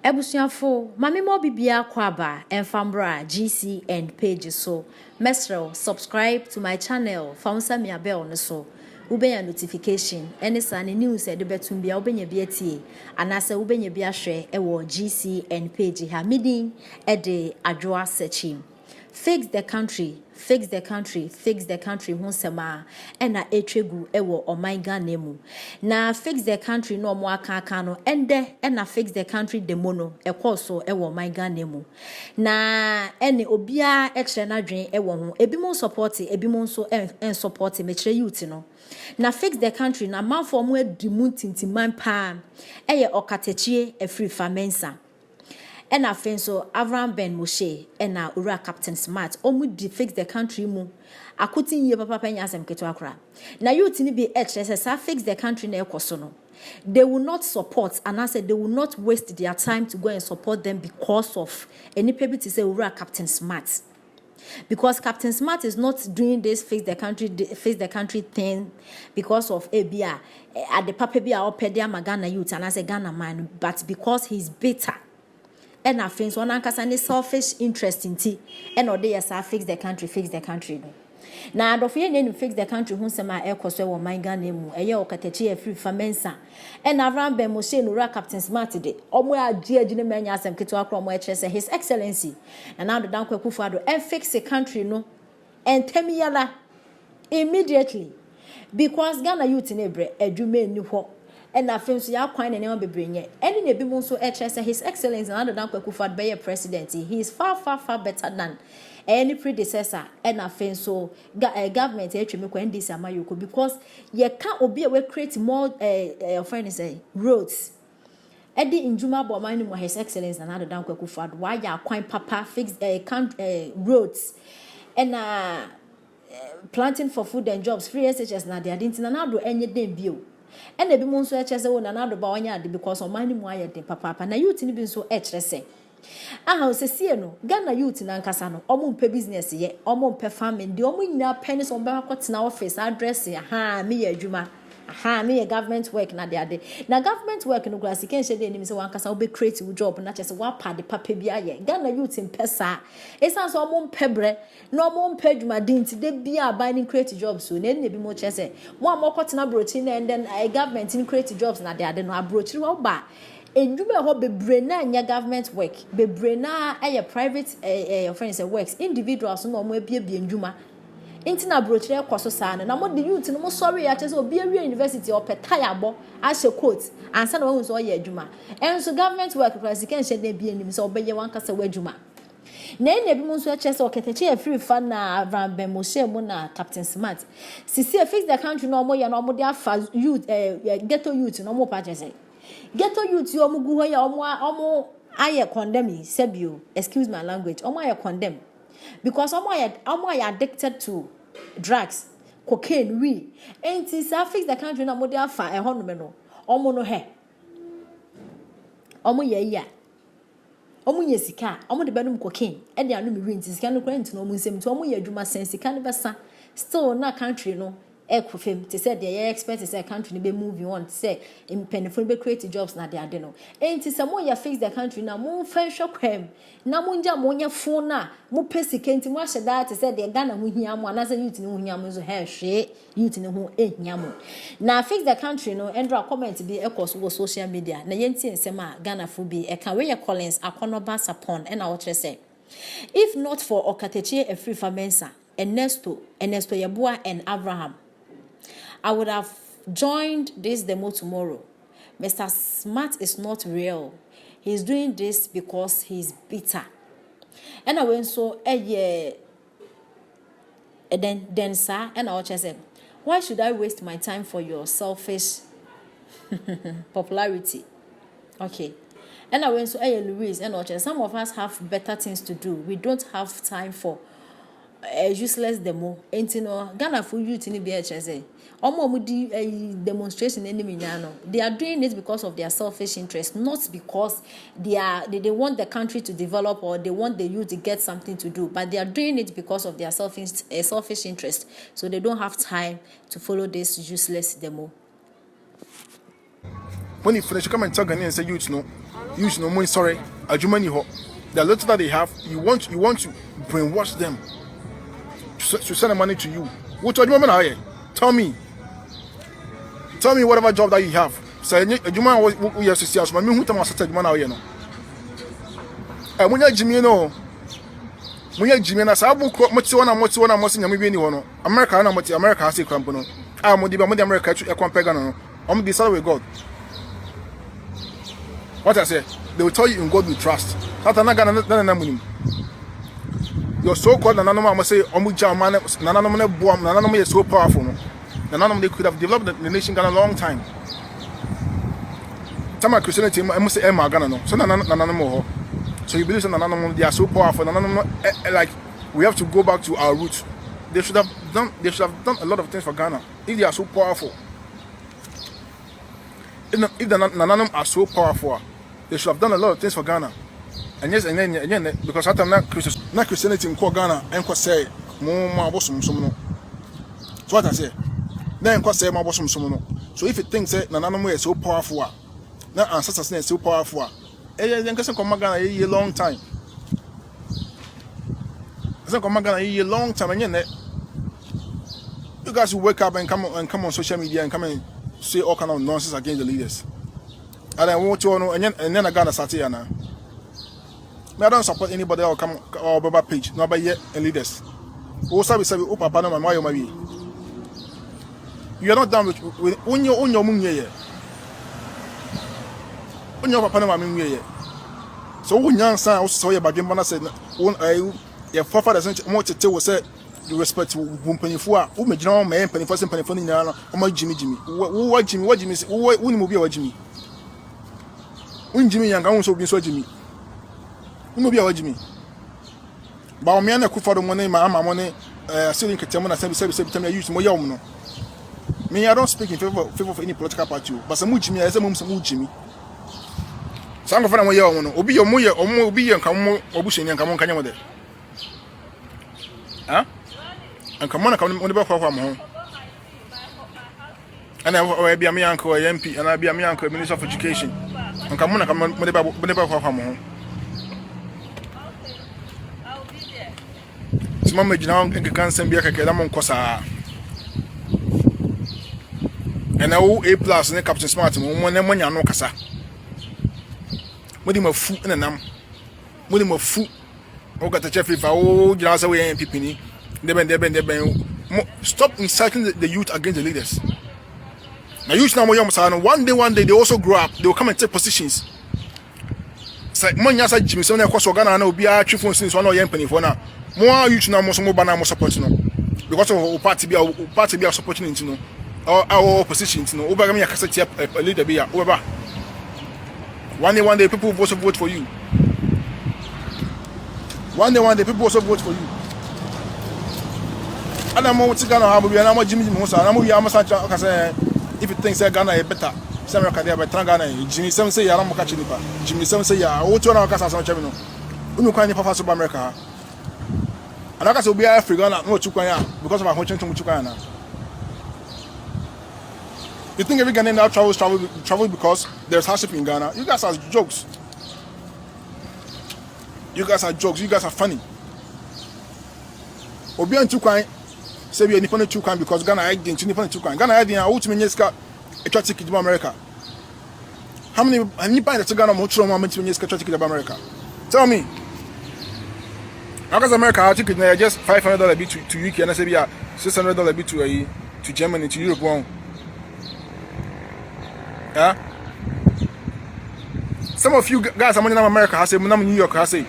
Ebusuafo, mami mo bibia kwaba enfambra GC and page so. Mesro, subscribe to my channel. Founsa mi abel no so. Ubenya notification. Any sane news e de betumbia ubenya biatie. Anase ubenya biahwe ewo GC and page ha midin e de adwoa searching. Fix the country, fix the country, fix the country hunsema ena etwegu ewo omaiga nemu. Na fix the country no mo aka no ende ena fix the country demono ekoso ewo omaiga nemu. Na ene obia extra na dwen ewo ho. Ebi mo support, ebi mo so en support me kire youth no. Na fix the country na manfo mo edimu tintiman pa eye okatechie efri famensa. And I think so, Avram Ben Moshe and now Ura Captain Smart, almost fix the country mu. I couldn't hear Papa Penyas and Ketuakra. Now you tini be HSS, I fix the country near Kosono. They will not support, and I said they will not waste their time to go and support them because of any people to say Ura Captain Smart. Because Captain Smart is not doing this fix the country thing because of ABR. At the Papa Bia or Pedia Magana youth, and I say Ghana man, but because he's bitter. And I think so any selfish interest in tea. And or they fix the country. Now do fear name fix the country who sema ekoswe wo manga nemu eye okatechi e free famensa. And Avram Ben Moshe no ra Captain Smart de. Omo agye agine manya asem keto akro omo ekyese His Excellency. And now the dan kwakufu ado and fix the country no. And temiyala immediately. Because Ghana youth in ebre edume ni ho. And I feel so ya kwan na never be bring any na bi mo so His Excellency and Adam Kwakufu be president. He is far better than any predecessor. And I feel so government me ko ndc amayoko because ye can obi we create more friend say roads. Edi injuma bo man mo His Excellency and Adam Kwakufu why ya kwan papa fix roads and planting for food and jobs free SHS na they didn't na do any dem bio. And the bimun so HSA won another bawanya because of money mo ayede papa na youth ni bi so HSA. Aha osesi no Ghana youth na nkasa no omo mpe business ye omo mpe farming de omo nyina pennies on be akotena office address ya ha me ye adwuma aha me ye government work na de ade na government work no class ken shede ni se wankasa wo be create job na chese wa pa de papa bi aye Ghana youth mpesa esan so omo mpe bre no omo mpe adwuma dinti de bia aban create jobs so na bi mo chese mo amokotena brochi na and then government in create jobs na de ade no abrochi wo ba edwuma ho bebre na nya government work bebre na private friends works individuals no mo abia ndwuma intina brochire kwaso saa na mo de youth no mo sorry ya chese obi awie university opetayabo ahye quote ansa na wo so ye adwuma enso government work president shede bi anim so obeye wankasa wadwuma na ene bi mo so chese oketeche e free fan na Avram Ben Moshe mo na Captain Smart sisi fix the country no mo ye no mo de afa youth ghetto youth no mo pa chese ghetto youth yo mo gu ho ya omo aye condemn sebio excuse my language omo aye condemn because omo aye addicted to drugs cocaine we ain't fix the country na mo de afa e hono me no omo no he omo ye ya omo ye sika omo de benum cocaine e de anu me we nti sika no kura nti no omo nsem nti omo ye adwuma sen sika ne besa still na country no ekofem te say the expect say country ni be moving on say impenifo be create jobs na they ade no enti say mo ya fix the country na mo fan hwekwam na mo nja mo nya phone na mo pesika enti mo ahye that say the Ghana ho hia mo na say youth ni ho hia mo so hwe youth ni ho ehia mo na fix the country no endra comment bi ekos wo social media na yenti ensem a Ghana fo bi e kan we ye Collins akonoba sapon e na wo kire say if not for Okatechi Efri Famensa Ernesto Yeboah and Abraham I would have joined this demo tomorrow. Mr. Smart is not real. He's doing this because he's bitter. And I went so then sir, and I just said, why should I waste my time for your selfish popularity? Okay. And I went so Louise, and I just some of us have better things to do. We don't have time for useless demo. Ain't no Ghana for youth in the BHS. Demonstration enemy no. They are doing it because of their selfish interest, not because they want the country to develop or they want the youth to get something to do, but they are doing it because of their selfish interest. So they don't have time to follow this useless demo. When you finish, you come and tell Ghanaians and say, you know, money, sorry, Ajumani ho. The little that they have, you want to brainwash them to send the money to you. What do you want? Tell me whatever job that you have. Say, Ajumani, we have to see us. Who tell us that Ajumani here no? And when you Jimmy no, when you Jimmy na sabu much one nyame bi ni ho no. America na much America has a cramp no. Mo di America to e compare no. Decide with God. What I say, they will tell you in God we trust. Your so-called Nananoma must say, Nananoma is so powerful. Nananoma they could have developed the nation Ghana a long time. Tama Christianity, I must say Emma Ghana no. So Nananoma. So you believe in Nananoma, they are so powerful. Nananoma, like we have to go back to our roots. They should have done a lot of things for Ghana if they are so powerful. If the Nananum are so powerful, they should have done a lot of things for Ghana. And yes, and then because after not Christianity in Ghana, and say more bosom. So what I say, then say more bosom. So if you think that Nananum is so powerful, now ancestors is so powerful, then come Ghana a long time. Come Ghana a long time, and then you guys will wake up and come on social media and come and say all kind of nonsense against the leaders. And I want to know, and then I got a satire now. I don't support anybody or come or Baba page, not by yet and leaders. Also, we say, oh, Papa, no, my baby. You are not done with on your moon year. On your Papa, no, my year. So, when young son also saw you by Gimbana said, your forefather doesn't want to tell us the respect to Wumpany for whom a general man, penny for some penny for my Jimmy. What Jimmy, who will be a Jimmy? When Jimmy and also be so Jimmy. Who will be a Jimmy? But me and a for the money, my money, selling Katamana, I use more young. Me, I don't speak in favor of any political party, but some Jimmy as a mum, some Jimmy. Some of them are young, or be your moya or more be and come more or bushing and come on Kanyama. Huh? And come on, come on the from home. And I be a me uncle, a MP, and I be a me uncle, Minister of Education. And come on, whenever from home. So, Mamma, you know, and can send me a Kadamon Cosa. And I owe A plus and Captain Smart, one and one no Casa. With him a foot and a num. With him a foot. Oh, got the chef if I owe you away and Pipini. Stop inciting the youth against the leaders. Now, youth now, one day they also grow up. They will come and take positions. It's like money as Jimmy, so across Ghana and will be a chief since one or young penny for now. More youth now, most banana more supporting because of party be a supporting into no or our opposition to know over me a cassette a leader be over. One day people will also vote for you. One day people also vote for you. And I'm going to Ghana, I'm going to Jimmy Musa, and I'm going to say, if you think Ghana is better, some Ghana better Ghana. Jimmy Sam say, I'm going to catch you. Jimmy Sam say, I want to know how to Chamino. You can't even pass over America. And I guess will be African, no Chukaya, because of my watching to Chukana. You think every Ghanaian now travel because there's hardship in Ghana? You guys are jokes. You guys are jokes. You guys are funny. Obi and Chukaya. Say we are nipping too kind because Ghana I didn't nipping too kind. Ghana I didn't ultimately get a church ticket to America. How many buy the Ghana much more money to get a church ticket to America? Tell me. How does America have ticket just $500 bit to UK and I say yeah $600 bit to Germany to Europe one? Yeah. Some of you guys are money in America. I say I'm New York. I say.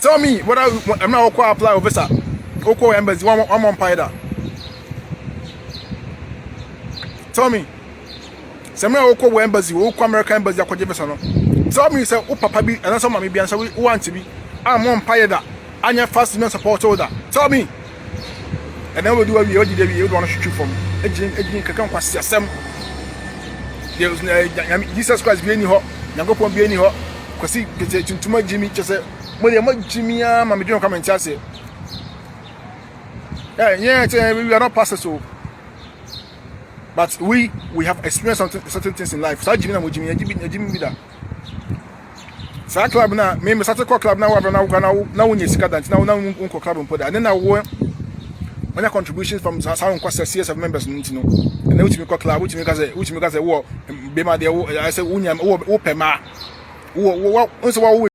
Tell me what I'm not quite apply over visa. Oko embassy one umpire. Tell me. Some Oko embassy, Oko American embassy, Oko Jefferson. Tell me, say, oh, Papa, and then some mommy be and so we want to be. I'm umpire that. And your first man support order. Tell me. And then we'll do what we already did. You want to shoot you from. Edging can come some. Jesus Christ be any hot. Nago be any hot. Because he gets too much Jimmy just said, well, Jimmy, Mammy, don't come and tell you. Yeah, we are not pastors, so But we have experienced certain things in life. So Jimmy be that. So club now, me start club now when you see that now club and put that. And then I when I contributions from some CS of members, you know, and then which me club, which me say war, be my dear, I say unyam pema. What